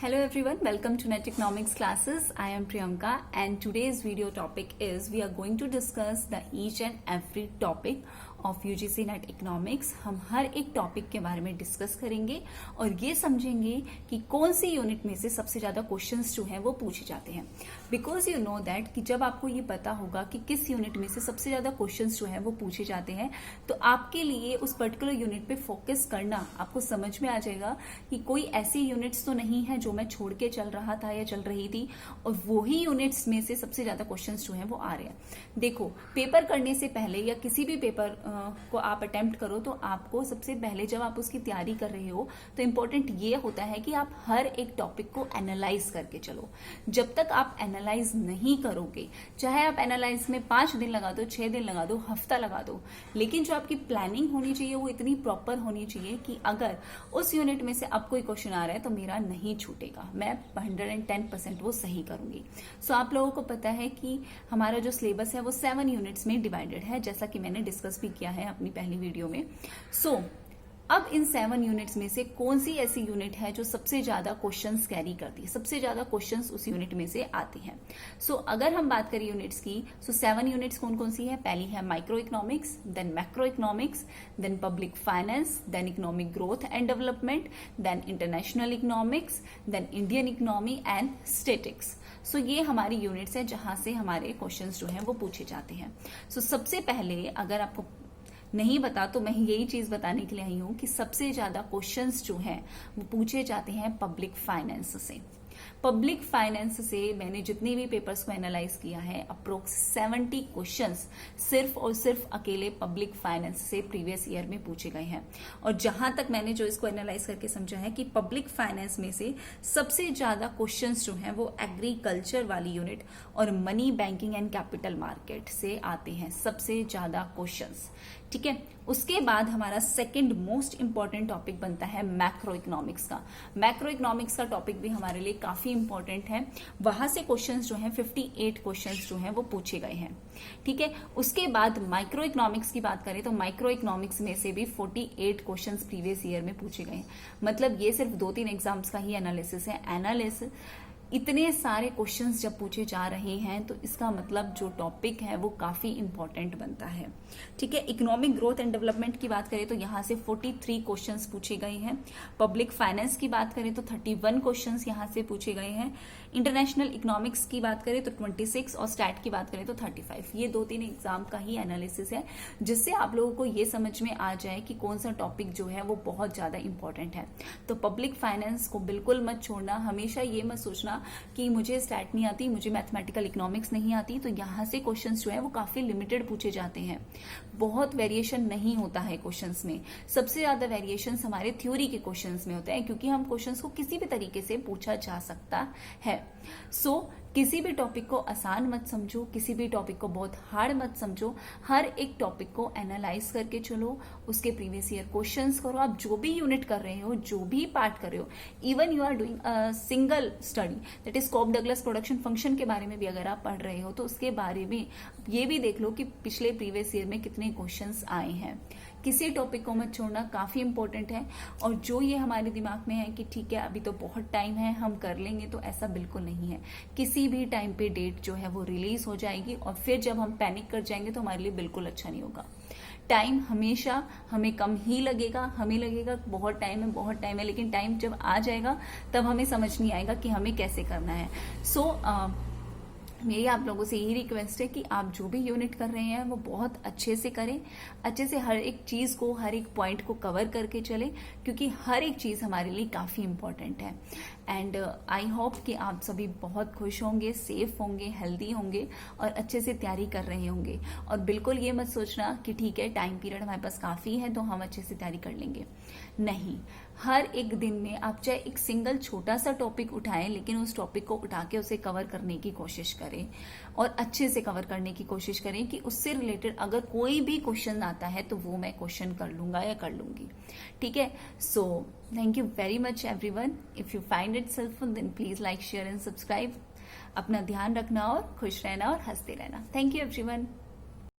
Hello everyone, welcome to Net Economics classes. I am Priyanka and today's video topic is we are going to discuss the each and every topic of UGC net economics. हम हर एक topic के बारे में discuss करेंगे और ये समझेंगे कि कौन सी यूनिट में से सबसे ज्यादा क्वेश्चंस जो हैं वो पूछे जाते हैं। बिकॉज यू नो दैट कि जब आपको ये पता होगा कि किस यूनिट में से सबसे ज्यादा क्वेश्चंस जो है वो पूछे जाते हैं तो आपके लिए उस पर्टिकुलर यूनिट पे फोकस करना आपको समझ में आ जाएगा कि कोई ऐसी यूनिट्स तो नहीं है जो मैं छोड़ के चल रहा था या चल रही थी और वही यूनिट्स में से सबसे ज्यादा क्वेश्चंस जो है वो आ रहे हैं। देखो, पेपर करने से पहले या किसी भी पेपर को आप अटेम्प्ट करो तो आपको सबसे पहले जब आप उसकी तैयारी कर रहे हो तो इम्पोर्टेंट ये होता है कि आप हर एक टॉपिक को एनालाइज करके चलो। जब तक आप एनालाइज नहीं करोगे, चाहे आप एनालाइज में 5 दिन लगा दो, 6 दिन लगा दो, हफ्ता लगा दो, लेकिन जो आपकी प्लानिंग होनी चाहिए वो इतनी प्रॉपर होनी चाहिए कि अगर उस यूनिट में से अब कोई क्वेश्चन आ रहा है तो मेरा नहीं छूटेगा, मैं 110% वो सही करूंगी। सो आप लोगों को पता है कि हमारा जो सिलेबस है वो 7 यूनिट्स में डिवाइडेड है, जैसा कि मैंने डिस्कस भी किया है अपनी पहली वीडियो में। अब इन 7 यूनिट्स में से कौन सी ऐसी यूनिट है जो सबसे ज्यादा क्वेश्चंस कैरी करती है, सबसे ज्यादा क्वेश्चंस उस यूनिट में से आते हैं। अगर हम बात करें यूनिट्स की, 7 यूनिट्स कौन कौन सी है? पहली है micro economics, then macro economics, then public finance, then economic growth and development, then international economics, then Indian economy and statics. ये हमारी यूनिट्स है जहां से हमारे क्वेश्चंस जो हैं वो पूछे जाते हैं। सबसे पहले अगर आपको नहीं बता तो मैं यही चीज बताने के लिए आई हूं कि सबसे ज्यादा क्वेश्चंस जो हैं वो पूछे जाते हैं पब्लिक फाइनेंस से। पब्लिक फाइनेंस से मैंने जितने भी पेपर्स को एनालाइज किया है, अप्रोक्स 70 क्वेश्चंस सिर्फ और सिर्फ अकेले पब्लिक फाइनेंस से प्रीवियस ईयर में पूछे गए हैं। और जहां तक मैंने जो इसको एनालाइज करके समझा है कि पब्लिक फाइनेंस में से सबसे ज्यादा क्वेश्चंस जो हैं वो एग्रीकल्चर वाली यूनिट और money banking and capital market से आते हैं, सबसे ज्यादा क्वेश्चंस। ठीक है, उसके बाद हमारा सेकंड मोस्ट इंपॉर्टेंट टॉपिक बनता है मैक्रो इकोनॉमिक्स का। मैक्रो इकोनॉमिक्स का टॉपिक भी हमारे लिए काफी इंपॉर्टेंट है। वहां से क्वेश्चंस जो हैं 58 क्वेश्चंस जो हैं वो पूछे गए हैं। ठीक है, उसके बाद माइक्रो इकोनॉमिक्स की बात करें तो माइक्रो इकोनॉमिक्स में से भी 48 क्वेश्चंस प्रीवियस ईयर में पूछे गए हैं। मतलब ये सिर्फ 2-3 एग्जाम्स का ही एनालिसिस है। एनालिसिस इतने सारे क्वेश्चंस जब पूछे जा रहे हैं तो इसका मतलब जो टॉपिक है वो काफी इंपॉर्टेंट बनता है। ठीक है, इकोनॉमिक ग्रोथ एंड डेवलपमेंट की बात करें तो यहां से 43 क्वेश्चंस पूछे गए हैं। पब्लिक फाइनेंस की बात करें तो 31 क्वेश्चंस यहां से पूछे गए हैं। इंटरनेशनल इकोनॉमिक्स की बात करें तो 26 और स्टैट की बात करें तो 35। ये 2-3 एग्जाम का ही एनालिसिस है जिससे आप लोगों को ये समझ में आ जाए कि कौन सा टॉपिक जो है वो बहुत ज्यादा इंपॉर्टेंट है। तो पब्लिक फाइनेंस को बिल्कुल मत छोड़ना। हमेशा ये मत सोचना कि मुझे स्टैट नहीं आती, मुझे मैथमेटिकल इकोनॉमिक्स नहीं आती, तो यहां से क्वेश्चंस जो है वो काफी लिमिटेड पूछे जाते हैं। बहुत वेरिएशन नहीं होता है क्वेश्चंस में। सबसे ज्यादा वेरिएशंस हमारे थ्योरी के क्वेश्चंस में होते हैं क्योंकि हम क्वेश्चंस को किसी भी तरीके से पूछा जा सकता है। किसी भी टॉपिक को आसान मत समझो, किसी भी टॉपिक को बहुत हार्ड मत समझो। हर एक टॉपिक को एनालाइज करके चलो, उसके प्रीवियस ईयर क्वेश्चंस करो। आप जो भी यूनिट कर रहे हो, जो भी पार्ट कर रहे हो, even you are doing single study, that is Cobb Douglas production function के बारे में भी अगर आप पढ़ रहे हो तो उसके बारे में ये भी देख लो कि पिछले प्रीवियस ईयर में कितने क्वेश्चंस आए हैं। किसी टॉपिक को मत छोड़ना, काफी इंपॉर्टेंट है। और जो ये हमारे दिमाग में है कि ठीक है अभी तो बहुत टाइम है, हम कर लेंगे, तो ऐसा बिल्कुल नहीं है। किसी भी टाइम पे डेट जो है वो रिलीज हो जाएगी और फिर जब हम पैनिक कर जाएंगे तो हमारे लिए बिल्कुल अच्छा नहीं होगा। टाइम हमेशा हमें कम ही लगेगा, हमें लगेगा बहुत टाइम है, लेकिन टाइम जब आ जाएगा तब हमें समझ नहीं आएगा कि हमें कैसे करना है। मेरी आप लोगों से यही रिक्वेस्ट है कि आप जो भी यूनिट कर रहे हैं वो बहुत अच्छे से करें, अच्छे से हर एक चीज को, हर एक पॉइंट को कवर करके चलें, क्योंकि हर एक चीज हमारे लिए काफी इंपॉर्टेंट है। एंड आई होप कि आप सभी बहुत खुश होंगे, सेफ होंगे, हेल्दी होंगे और अच्छे से तैयारी कर रहे होंगे। और बिल्कुल ये मत सोचना कि ठीक है टाइम पीरियड हमारे पास काफी है तो हम अच्छे से तैयारी कर लेंगे। नहीं, हर एक दिन में आप चाहे एक सिंगल छोटा सा टॉपिक उठाएं, लेकिन उस टॉपिक को उठा के उसे कवर करने की कोशिश करें और अच्छे से कवर करने की कोशिश करें कि उससे रिलेटेड अगर कोई भी क्वेश्चन आता है तो वो मैं क्वेश्चन कर लूंगा या कर लूंगी। ठीक है, thank you very much everyone. If you find it helpful then please like, share and subscribe. अपना ध्यान रखना और खुश रहना और हंसते रहना। Thank you everyone.